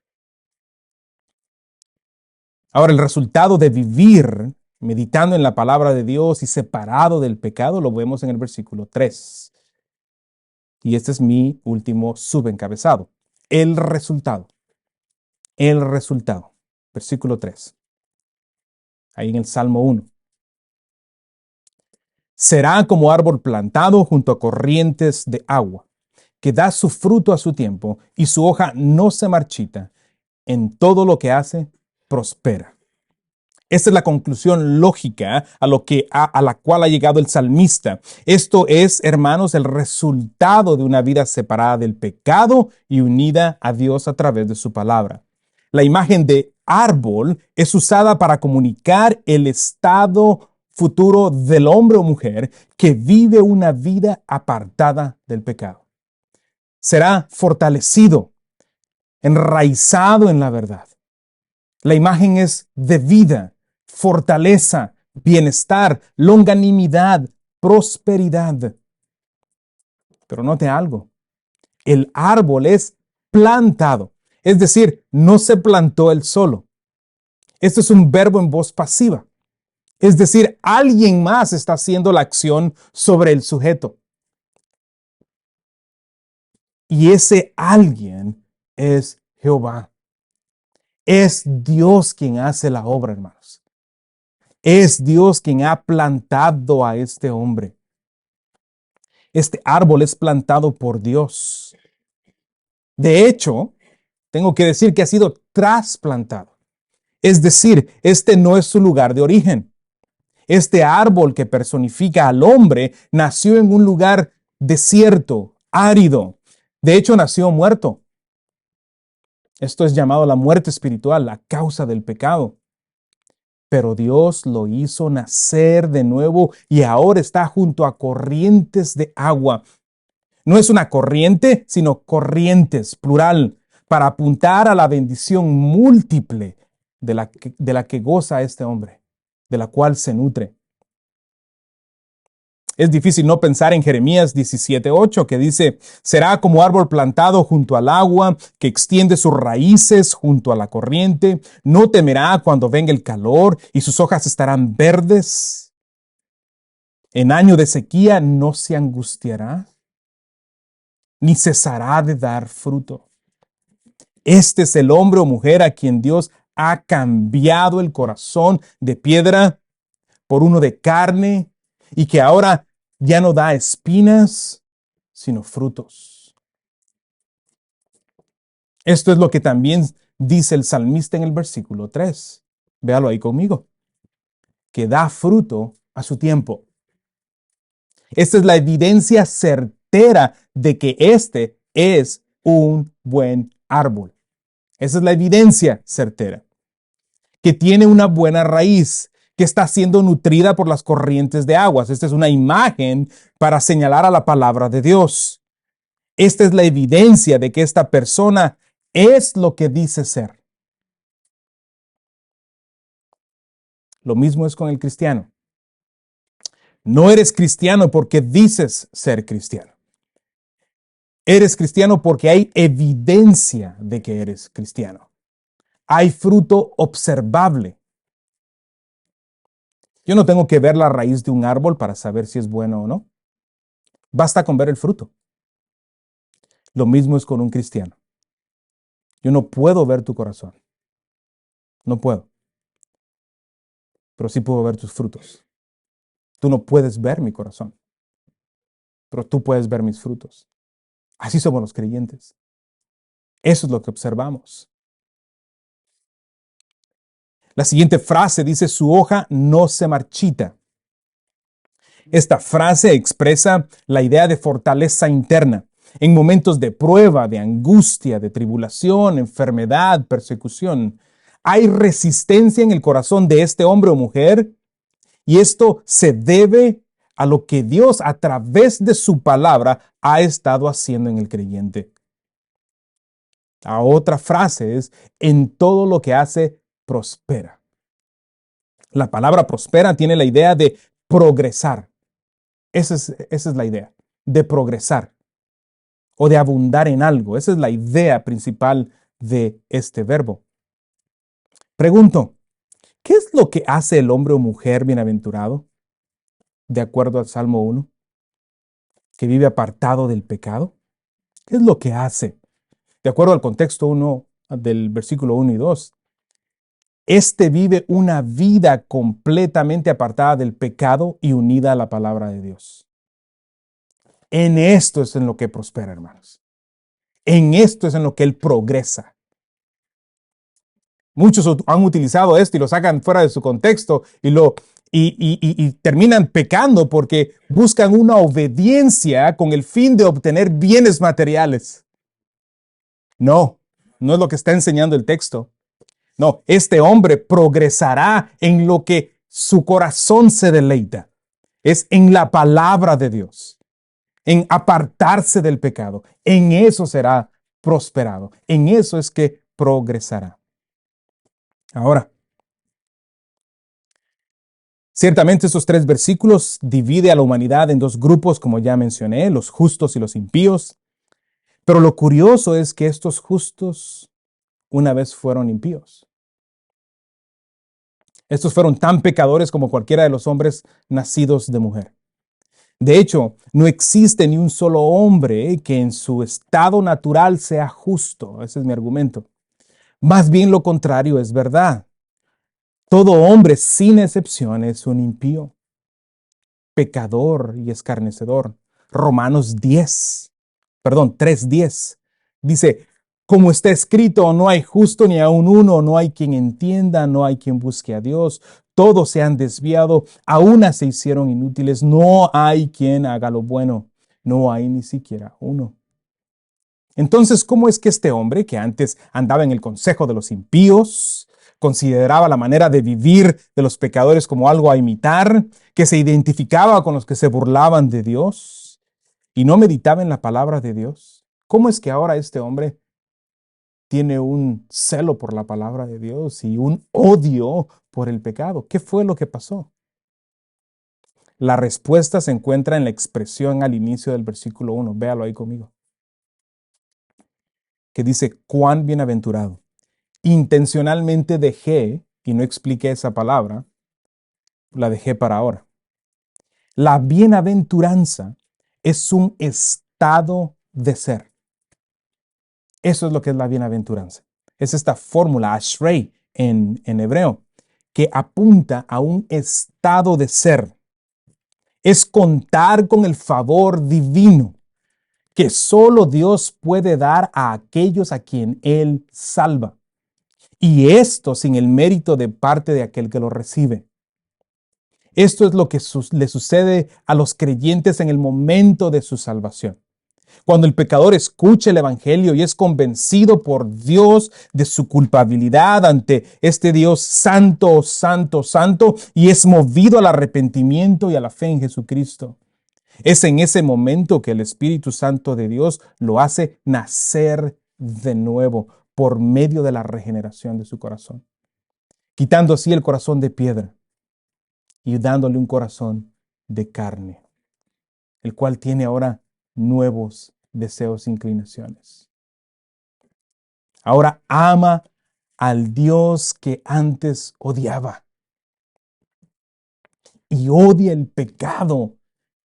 Ahora, el resultado de vivir meditando en la palabra de Dios y separado del pecado lo vemos en el versículo 3. Y este es mi último subencabezado. El resultado. El resultado. Versículo 3. Ahí en el Salmo 1. Será como árbol plantado junto a corrientes de agua, que da su fruto a su tiempo y su hoja no se marchita. En todo lo que hace, prospera. Esta es la conclusión lógica a la cual ha llegado el salmista. Esto es, hermanos, el resultado de una vida separada del pecado y unida a Dios a través de su palabra. La imagen de árbol es usada para comunicar el estado futuro del hombre o mujer que vive una vida apartada del pecado. Será fortalecido, enraizado en la verdad. La imagen es de vida, fortaleza, bienestar, longanimidad, prosperidad. Pero note algo, el árbol es plantado, es decir, no se plantó él solo. Esto es un verbo en voz pasiva, es decir, alguien más está haciendo la acción sobre el sujeto. Y ese alguien es Jehová. Es Dios quien hace la obra, hermanos. Es Dios quien ha plantado a este hombre. Este árbol es plantado por Dios. De hecho, tengo que decir que ha sido trasplantado. Es decir, este no es su lugar de origen. Este árbol que personifica al hombre nació en un lugar desierto, árido. De hecho, nació muerto. Esto es llamado la muerte espiritual, la causa del pecado. Pero Dios lo hizo nacer de nuevo y ahora está junto a corrientes de agua. No es una corriente, sino corrientes, plural, para apuntar a la bendición múltiple de la que goza este hombre, de la cual se nutre. Es difícil no pensar en Jeremías 17:8, que dice, será como árbol plantado junto al agua, que extiende sus raíces junto a la corriente, no temerá cuando venga el calor y sus hojas estarán verdes. En año de sequía no se angustiará, ni cesará de dar fruto. Este es el hombre o mujer a quien Dios ha cambiado el corazón de piedra por uno de carne y que ahora ya no da espinas, sino frutos. Esto es lo que también dice el salmista en el versículo 3. Véalo ahí conmigo. Que da fruto a su tiempo. Esta es la evidencia certera de que este es un buen árbol. Esa es la evidencia certera. Que tiene una buena raíz, que está siendo nutrida por las corrientes de aguas. Esta es una imagen para señalar a la palabra de Dios. Esta es la evidencia de que esta persona es lo que dice ser. Lo mismo es con el cristiano. No eres cristiano porque dices ser cristiano. Eres cristiano porque hay evidencia de que eres cristiano. Hay fruto observable. Yo no tengo que ver la raíz de un árbol para saber si es bueno o no. Basta con ver el fruto. Lo mismo es con un cristiano. Yo no puedo ver tu corazón. No puedo. Pero sí puedo ver tus frutos. Tú no puedes ver mi corazón. Pero tú puedes ver mis frutos. Así somos los creyentes. Eso es lo que observamos. La siguiente frase dice, su hoja no se marchita. Esta frase expresa la idea de fortaleza interna. En momentos de prueba, de angustia, de tribulación, enfermedad, persecución, hay resistencia en el corazón de este hombre o mujer y esto se debe a lo que Dios a través de su palabra ha estado haciendo en el creyente. La otra frase es, en todo lo que hace, prospera. La palabra prospera tiene la idea de progresar. Esa es la idea, de progresar o de abundar en algo. Esa es la idea principal de este verbo. Pregunto, ¿qué es lo que hace el hombre o mujer bienaventurado? De acuerdo al Salmo 1, que vive apartado del pecado. ¿Qué es lo que hace? De acuerdo al contexto 1 del versículo 1 y 2. Este vive una vida completamente apartada del pecado y unida a la palabra de Dios. En esto es en lo que prospera, hermanos. En esto es en lo que él progresa. Muchos han utilizado esto y lo sacan fuera de su contexto y terminan pecando porque buscan una obediencia con el fin de obtener bienes materiales. No, no es lo que está enseñando el texto. No, este hombre progresará en lo que su corazón se deleita. Es en la palabra de Dios, en apartarse del pecado. En eso será prosperado. En eso es que progresará. Ahora, ciertamente estos 3 versículos dividen a la humanidad en 2 grupos, como ya mencioné, los justos y los impíos. Pero lo curioso es que estos justos una vez fueron impíos. Estos fueron tan pecadores como cualquiera de los hombres nacidos de mujer. De hecho, no existe ni un solo hombre que en su estado natural sea justo. Ese es mi argumento. Más bien lo contrario es verdad. Todo hombre, sin excepción, es un impío, pecador y escarnecedor. Romanos 3:10 dice, como está escrito, no hay justo ni aun uno, no hay quien entienda, no hay quien busque a Dios. Todos se han desviado, a una se hicieron inútiles, no hay quien haga lo bueno, no hay ni siquiera uno. Entonces, ¿cómo es que este hombre, que antes andaba en el consejo de los impíos, consideraba la manera de vivir de los pecadores como algo a imitar, que se identificaba con los que se burlaban de Dios y no meditaba en la palabra de Dios? ¿Cómo es que ahora este hombre tiene un celo por la palabra de Dios y un odio por el pecado? ¿Qué fue lo que pasó? La respuesta se encuentra en la expresión al inicio del versículo 1. Véalo ahí conmigo. Que dice, cuán bienaventurado. Intencionalmente dejé, y no expliqué esa palabra, la dejé para ahora. La bienaventuranza es un estado de ser. Eso es lo que es la bienaventuranza. Es esta fórmula, ashrei en hebreo, que apunta a un estado de ser. Es contar con el favor divino que solo Dios puede dar a aquellos a quien Él salva. Y esto sin el mérito de parte de aquel que lo recibe. Esto es lo que le sucede a los creyentes en el momento de su salvación. Cuando el pecador escucha el Evangelio y es convencido por Dios de su culpabilidad ante este Dios santo, santo, santo, y es movido al arrepentimiento y a la fe en Jesucristo. Es en ese momento que el Espíritu Santo de Dios lo hace nacer de nuevo por medio de la regeneración de su corazón, quitando así el corazón de piedra y dándole un corazón de carne, el cual tiene ahora nuevos deseos e inclinaciones. Ahora ama al Dios que antes odiaba y odia el pecado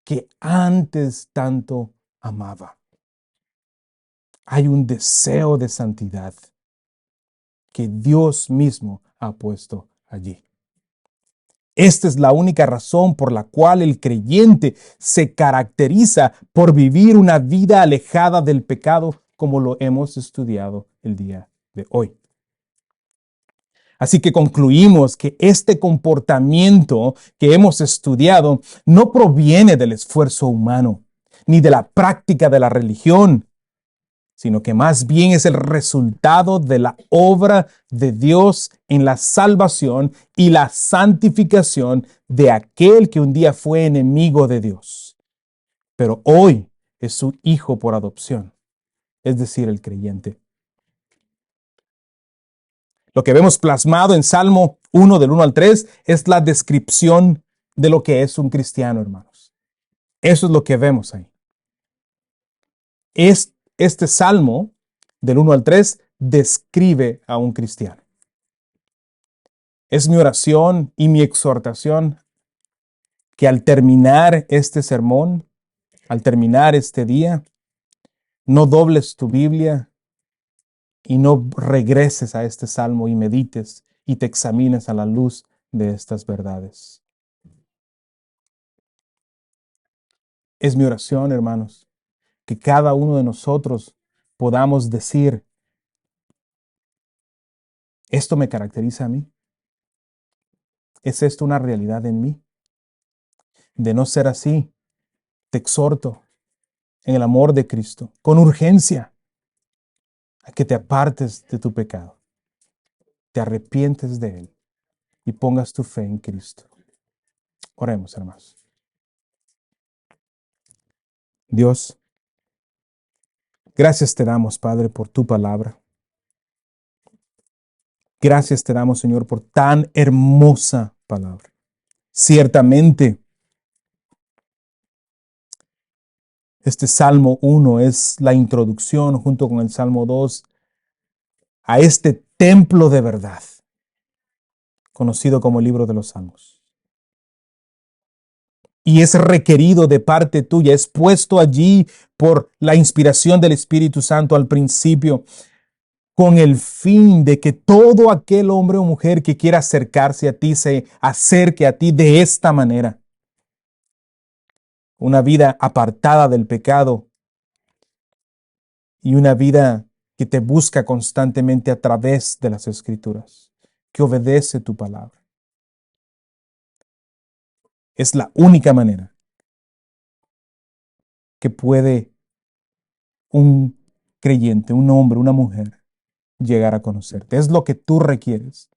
que antes tanto amaba. Hay un deseo de santidad que Dios mismo ha puesto allí. Esta es la única razón por la cual el creyente se caracteriza por vivir una vida alejada del pecado, como lo hemos estudiado el día de hoy. Así que concluimos que este comportamiento que hemos estudiado no proviene del esfuerzo humano, ni de la práctica de la religión, sino que más bien es el resultado de la obra de Dios en la salvación y la santificación de aquel que un día fue enemigo de Dios, pero hoy es su hijo por adopción, es decir, el creyente. Lo que vemos plasmado en Salmo 1 del 1 al 3 es la descripción de lo que es un cristiano, hermanos. Eso es lo que vemos ahí. Este Salmo del 1 al 3 describe a un cristiano. Es mi oración y mi exhortación que al terminar este sermón, al terminar este día, no dobles tu Biblia y no regreses a este salmo y medites y te examines a la luz de estas verdades. Es mi oración, hermanos, que cada uno de nosotros podamos decir, ¿esto me caracteriza a mí? ¿Es esto una realidad en mí? De no ser así, te exhorto en el amor de Cristo, con urgencia, a que te apartes de tu pecado, te arrepientes de él y pongas tu fe en Cristo. Oremos, hermanos. Dios, gracias te damos, Padre, por tu palabra. Gracias te damos, Señor, por tan hermosa palabra. Ciertamente, este Salmo 1 es la introducción junto con el Salmo 2 a este templo de verdad, conocido como el libro de los Salmos. Y es requerido de parte tuya, es puesto allí por la inspiración del Espíritu Santo al principio, con el fin de que todo aquel hombre o mujer que quiera acercarse a ti se acerque a ti de esta manera. Una vida apartada del pecado y una vida que te busca constantemente a través de las Escrituras, que obedece tu palabra. Es la única manera que puede un creyente, un hombre, una mujer, llegar a conocerte. Es lo que tú requieres.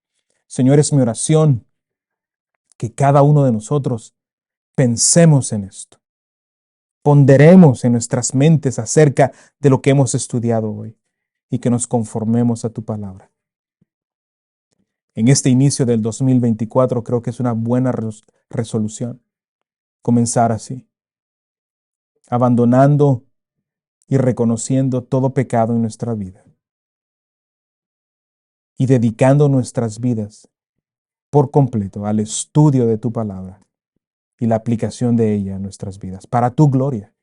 Señor, es mi oración que cada uno de nosotros pensemos en esto. Ponderemos en nuestras mentes acerca de lo que hemos estudiado hoy y que nos conformemos a tu palabra. En este inicio del 2024 creo que es una buena resolución comenzar así, abandonando y reconociendo todo pecado en nuestra vida y dedicando nuestras vidas por completo al estudio de tu palabra y la aplicación de ella en nuestras vidas, para tu gloria.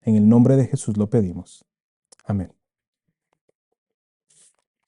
En el nombre de Jesús lo pedimos. Amén.